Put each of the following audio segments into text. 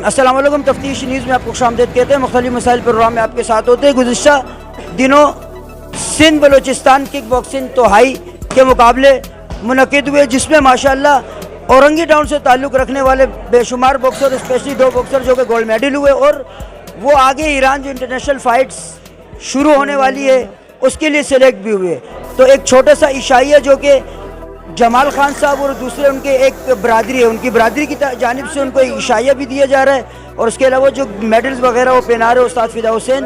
السلام علیکم. تفتیش نیوز میں آپ کو خوشامدید کہتے ہیں. مختلف مسائل پروگرام میں آپ کے ساتھ ہوتے ہیں. گزشتہ دنوں سندھ بلوچستان کک باکسنگ توہائی کے مقابلے منعقد ہوئے, جس میں ماشاءاللہ اورنگی ٹاؤن سے تعلق رکھنے والے بے شمار باکسر, اسپیشلی 2 باکسر جو کہ گولڈ میڈل ہوئے, اور وہ آگے ایران جو انٹرنیشنل فائٹس شروع ہونے والی ہے اس کے لیے سلیکٹ بھی ہوئے. تو ایک چھوٹا سا عشائیہ جو کہ جمال خان صاحب اور دوسرے ان کے ایک برادری ہے, ان کی برادری کی جانب سے ان کو ایک عشائیہ بھی دیا جا رہا ہے, اور اس کے علاوہ جو میڈلز وغیرہ وہ پہنا رہے استاد فدا حسین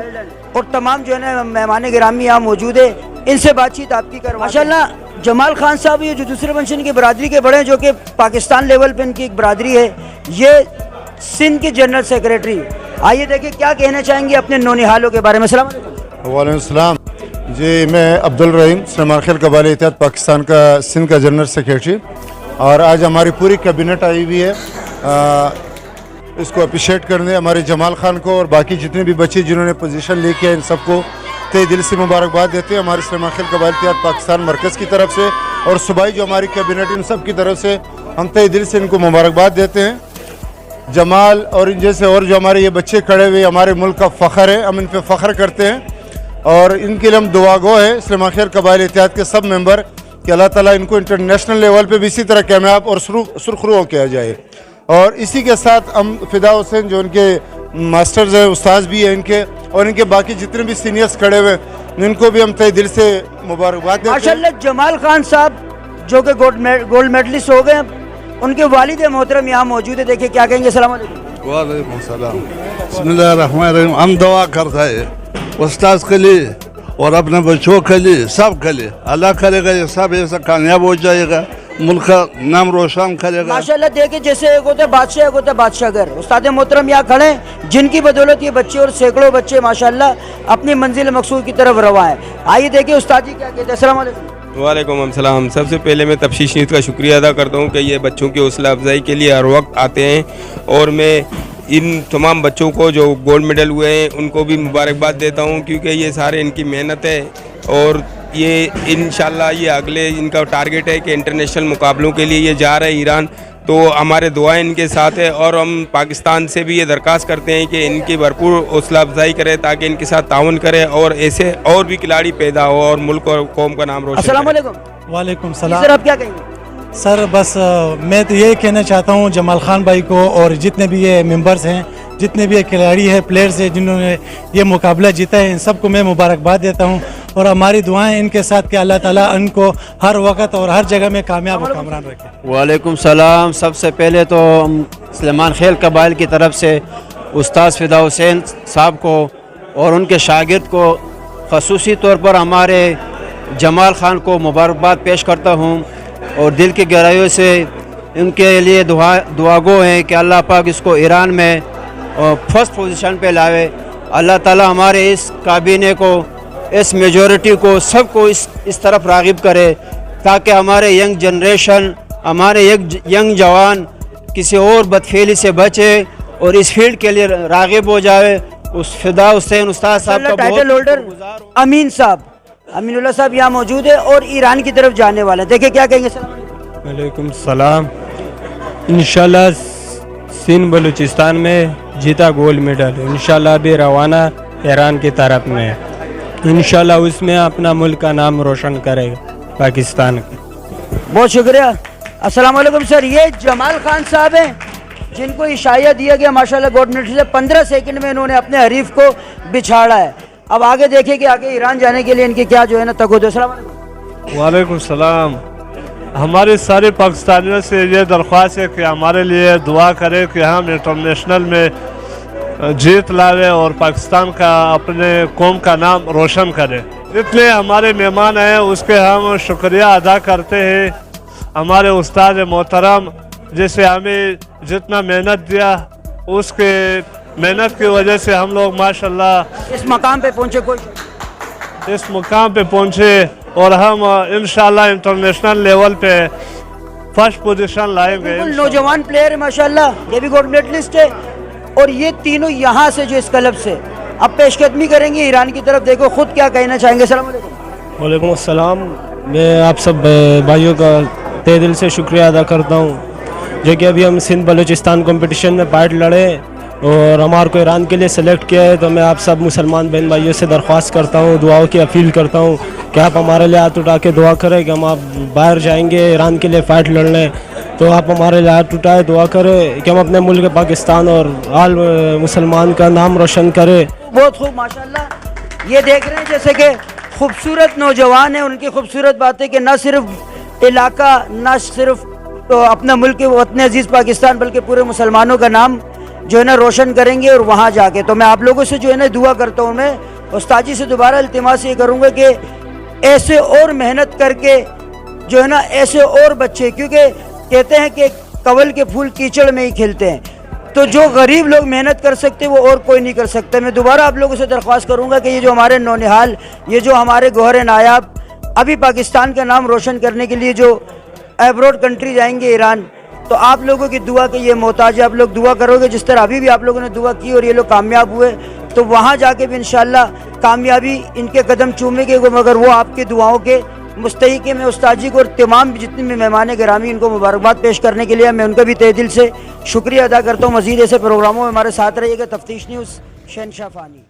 اور تمام جو ہے نا مہمان گرامی یہاں موجود ہے, ان سے بات چیت آپ کی کروا. ماشاءاللہ جمال خان صاحب یہ جو دوسرے منشن کی برادری کے بڑے ہیں, جو کہ پاکستان لیول پہ ان کی ایک برادری ہے, یہ سندھ کے جنرل سیکریٹری. آئیے دیکھیں کیا کہنا چاہیں گے اپنے نونہالوں کے بارے میں. السلام علیکم. وعلیکم السلام. جی میں عبدالرحیم سلیمان خیل قبائلی اتحاد پاکستان کا سندھ کا جنرل سیکریٹری, اور آج ہماری پوری کابینٹ آئی ہوئی ہے اس کو اپریشیٹ کرنے. ہمارے جمال خان کو اور باقی جتنے بھی بچے جنہوں نے پوزیشن لے کے ان سب کو تہ دل سے مبارکباد دیتے ہیں ہمارے سلیمان خیل قبائلی اتحاد پاکستان مرکز کی طرف سے, اور صوبائی جو ہماری کابینٹ ان سب کی طرف سے ہم تہ دل سے ان کو مبارکباد دیتے ہیں. جمال اور ان جیسے اور جو ہمارے یہ بچے کھڑے ہوئے ہمارے ملک کا فخر ہے, ہم ان پہ فخر کرتے ہیں, اور ان کے لیے ہم دعا گو ہے سلیمان خیل قبائلی اتحاد کے سب ممبر کہ اللہ تعالیٰ ان کو انٹرنیشنل لیول پہ بھی اسی طرح کامیاب اور سرخرو کیا جائے. اور اسی کے ساتھ ہم فدا حسین جو ان کے ماسٹرز ہیں, استاذ بھی ہیں ان کے, اور ان کے باقی جتنے بھی سینئرز کھڑے ہوئے ان کو بھی ہم تہ دل سے مبارکباد دیتے ہیں. ماشاءاللہ جمال خان صاحب جو کہ گولڈ میڈلسٹ ہو گئے, ان کے والد محترم یہاں موجود ہے, دیکھیں کیا کہیں گے. السلام علیکم. وعلیکم السلام. بسم اللہ الرحمن الرحیم. ہم دعا کرتا ہے استاذ کے لیے اور اپنے بچوں کے لیے, سب کے لیے اللہ کرے گا یہ سب ایسا کامیاب ہو جائے گا, ملک کا نام روشن کرے گا. ماشاءاللہ دیکھیں جیسے ایک ہوتا ہے بادشاہ, ایک ہوتا ہے بادشاہ گھر. استاد محترم یہاں کھڑے ہیں جن کی بدولت یہ بچے اور سینکڑوں بچے ماشاءاللہ اپنی منزل مقصود کی طرف رواں ہیں. آئیے دیکھیں استاد جی کیا کہتے ہیں. السلام علیکم. وعلیکم السلام. سب سے پہلے میں تفتیش نیوز کا شکریہ ادا کرتا ہوں کہ یہ بچوں کی حوصلہ افزائی کے لیے ہر وقت آتے ہیں, اور میں ان تمام بچوں کو جو گولڈ میڈل ہوئے ہیں ان کو بھی مبارکباد دیتا ہوں, کیونکہ یہ سارے ان کی محنت ہے, اور یہ انشاءاللہ یہ اگلے ان کا ٹارگٹ ہے کہ انٹرنیشنل مقابلوں کے لیے یہ جا رہے ہیں ایران. تو ہمارے دعائیں ان کے ساتھ ہے, اور ہم پاکستان سے بھی یہ درخواست کرتے ہیں کہ ان کی بھرپور حوصلہ افزائی کرے تاکہ ان کے ساتھ تعاون کرے اور ایسے اور بھی کھلاڑی پیدا ہو اور ملک اور قوم کا نام روشن. السلام علیکم. وعلیکم السلام. سر آپ کیا کہیں گے؟ سر بس میں تو یہ کہنا چاہتا ہوں جمال خان بھائی کو اور جتنے بھی یہ ممبرز ہیں, جتنے بھی یہ کھلاڑی ہیں, پلیئرز ہیں جنہوں نے یہ مقابلہ جیتا ہے, ان سب کو میں مبارکباد دیتا ہوں, اور ہماری دعائیں ان کے ساتھ کہ اللہ تعالیٰ ان کو ہر وقت اور ہر جگہ میں کامیاب و کامران رکھے. وعلیکم السلام. سب سے پہلے تو سلیمان خیل قبائل کی طرف سے استاذ فدا حسین صاحب کو اور ان کے شاگرد کو, خصوصی طور پر ہمارے جمال خان کو مبارکباد پیش کرتا ہوں, اور دل کی گہرائیوں سے ان کے لیے دعا گو ہیں کہ اللہ پاک اس کو ایران میں فرسٹ پوزیشن پہ لاوے. اللہ تعالیٰ ہمارے اس کابینہ کو, اس میجورٹی کو, سب کو اس طرف راغب کرے تاکہ ہمارے ینگ جنریشن, ہمارے ینگ جوان کسی اور بدفعلی سے بچے اور اس فیلڈ کے لیے راغب ہو جائے. اس فدا حسین استاد صاحب کا ٹائٹل ہولڈر امین صاحب, امین اللہ صاحب یہاں موجود ہے اور ایران کی طرف جانے والے ہیں. دیکھیں کیا کہیں گے. السلام علیکم. وعلیکم السلام. انشاءاللہ سندھ بلوچستان میں جیتا گولڈ میڈل, انشاءاللہ ابھی روانہ ایران کی طرف میں, انشاءاللہ اس میں اپنا ملک کا نام روشن کرے گا پاکستان کا. بہت شکریہ. السلام علیکم سر. یہ جمال خان صاحب ہیں جن کو عشائیہ دیا گیا ماشاءاللہ گولڈ میڈل سے. 15 سیکنڈ میں انہوں نے اپنے حریف کو بچھاڑا ہے. اب آگے دیکھیں کہ آگے ایران جانے کے لیے ان کی کیا جو ہے نا تگ. السلام علیکم. وعلیکم السلام. ہمارے سارے پاکستانیوں سے یہ درخواست ہے کہ ہمارے لیے دعا کرے کہ ہم انٹرنیشنل میں جیت لاوے اور پاکستان کا, اپنے قوم کا نام روشن کرے. جتنے ہمارے مہمان ہیں اس کے ہم شکریہ ادا کرتے ہیں. ہمارے استاد محترم جیسے ہمیں جتنا محنت دیا, اس کے محنت کی وجہ سے ہم لوگ ماشاءاللہ اس مقام پہ پہنچے, اس مقام پہ پہنچے, اور ہم انشاءاللہ انٹرنیشنل لیول پہ فرسٹ پوزیشن لائیں گے. نوجوان پلیئر ہے ماشاءاللہ, یہ بھی گولڈ میڈلسٹ ہے, اور یہ تینوں یہاں سے جو اس کلب سے اب پیش قدمی کریں گے ایران کی طرف. دیکھو خود کیا کہنا چاہیں گے. السلام علیکم. وعلیکم السلام. میں آپ سب بھائیوں کا تہ دل سے شکریہ ادا کرتا ہوں جو کہ ابھی ہم سندھ بلوچستان کمپٹیشن میں پارٹ لڑے, اور ہمارے کو ایران کے لیے سلیکٹ کیا ہے. تو میں آپ سب مسلمان بہن بھائیوں سے درخواست کرتا ہوں, دعاؤں کی اپیل کرتا ہوں کہ آپ ہمارے لیے ہاتھ اٹھا کے دعا کریں کہ ہم آپ باہر جائیں گے ایران کے لیے فائٹ لڑنے. تو آپ ہمارے لیے ہاتھ اٹھائے, دعا کریں کہ ہم اپنے ملک پاکستان اور آل مسلمان کا نام روشن کریں. بہت خوب ماشاءاللہ. یہ دیکھ رہے ہیں جیسے کہ خوبصورت نوجوان ہیں, ان کی خوبصورت باتیں کہ نہ صرف علاقہ, نہ صرف اپنا ملک وطن عزیز پاکستان, بلکہ پورے مسلمانوں کا نام جو ہے نا روشن کریں گے. اور وہاں جا کے تو میں آپ لوگوں سے جو ہے نا دعا کرتا ہوں, میں استاد جی سے دوبارہ التماس یہ کروں گا کہ ایسے اور محنت کر کے جو ہے نا ایسے اور بچے, کیونکہ کہتے ہیں کہ کنول کے پھول کیچڑ میں ہی کھلتے ہیں, تو جو غریب لوگ محنت کر سکتے وہ اور کوئی نہیں کر سکتا. میں دوبارہ آپ لوگوں سے درخواست کروں گا کہ یہ جو ہمارے نونہال, یہ جو ہمارے گوہر نایاب ابھی پاکستان کا نام روشن کرنے کے لیے جو ایبروڈ کنٹری جائیں گے ایران, تو آپ لوگوں کی دعا کے یہ محتاج ہے. آپ لوگ دعا کرو گے جس طرح ابھی بھی آپ لوگوں نے دعا کی اور یہ لوگ کامیاب ہوئے, تو وہاں جا کے بھی انشاءاللہ کامیابی ان کے قدم چومے گے, مگر وہ آپ کی دعاؤں کے مستحق ہے. میں استاد جی کو اور تمام جتنے بھی مہمان گرامی ان کو مبارکباد پیش کرنے کے لیے میں ان کا بھی تہ دل سے شکریہ ادا کرتا ہوں. مزید ایسے پروگراموں میں ہمارے ساتھ رہیے گا. تفتیش نیوز, شہنشاہ فانی.